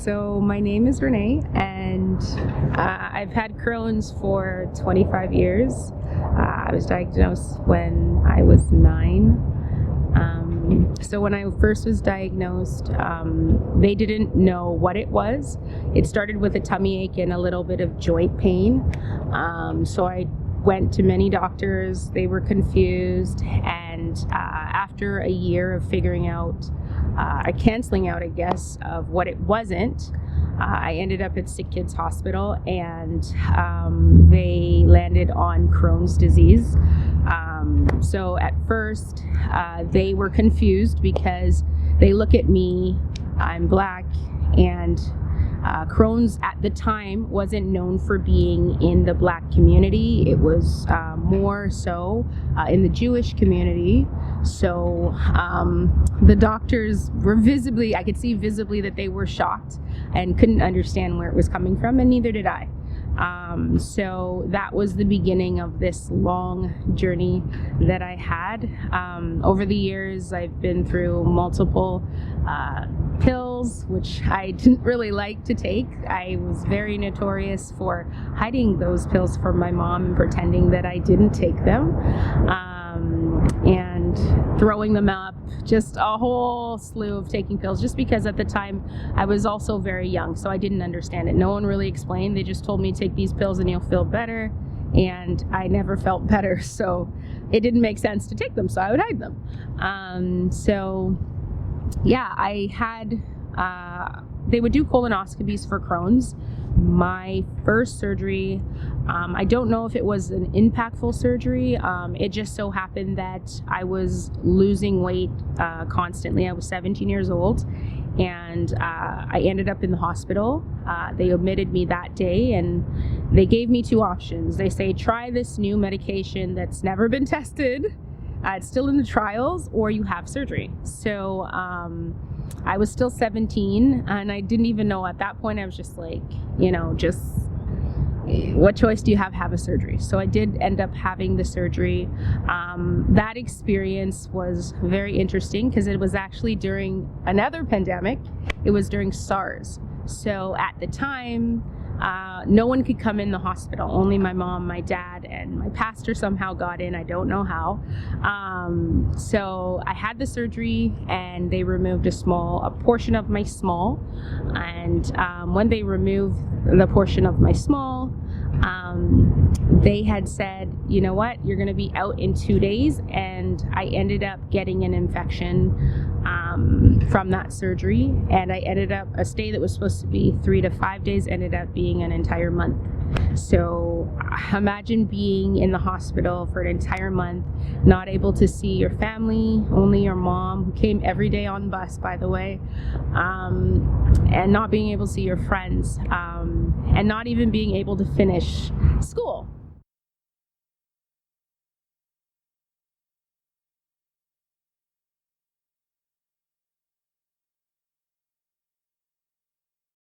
So my name is Renee, and I've had Crohn's for 25 years. I was diagnosed when I was 9. So when I first was diagnosed, they didn't know what it was. It started with a tummy ache and a little bit of joint pain. So I went to many doctors. They were confused, and after a year of figuring out, canceling out, I guess, of what it wasn't, I ended up at Sick Kids Hospital, and they landed on Crohn's disease. So at first, they were confused because they look at me, I'm Black, and Crohn's at the time wasn't known for being in the Black community. It was more so in the Jewish community. So the doctors were I could see visibly that they were shocked and couldn't understand where it was coming from, and neither did I. So that was the beginning of this long journey that I had. Over the years, I've been through multiple pills, which I didn't really like to take. I was very notorious for hiding those pills from my mom and pretending that I didn't take them, and throwing them up, just a whole slew of taking pills, just because at the time I was also very young, so I didn't understand it. No one really explained. They just told me, take these pills and you'll feel better, and I never felt better, so it didn't make sense to take them, so I would hide them. So yeah, I had they would do colonoscopies for Crohn's. My first surgery, I don't know if it was an impactful surgery. It just so happened that I was losing weight constantly. I was 17 years old, and I ended up in the hospital. They admitted me that day, and they gave me two options. They say, try this new medication that's never been tested. It's still in the trials, or you have surgery. So I was still 17, and I didn't even know at that point. I was just like, what choice do you have? Have a surgery. So I did end up having the surgery. That experience was very interesting because it was actually during another pandemic. It was during SARS. So at the time, no one could come in the hospital. Only my mom, my dad, and my pastor somehow got in. I don't know how. So I had the surgery, and they removed a portion of my small. And when they removed the portion of my small, they had said, you know what, you're going to be out in 2 days. And I ended up getting an infection from that surgery, and I ended up, a stay that was supposed to be 3 to 5 days ended up being an entire month. So imagine being in the hospital for an entire month, not able to see your family, only your mom, who came every day on bus, by the way, and not being able to see your friends, and not even being able to finish school.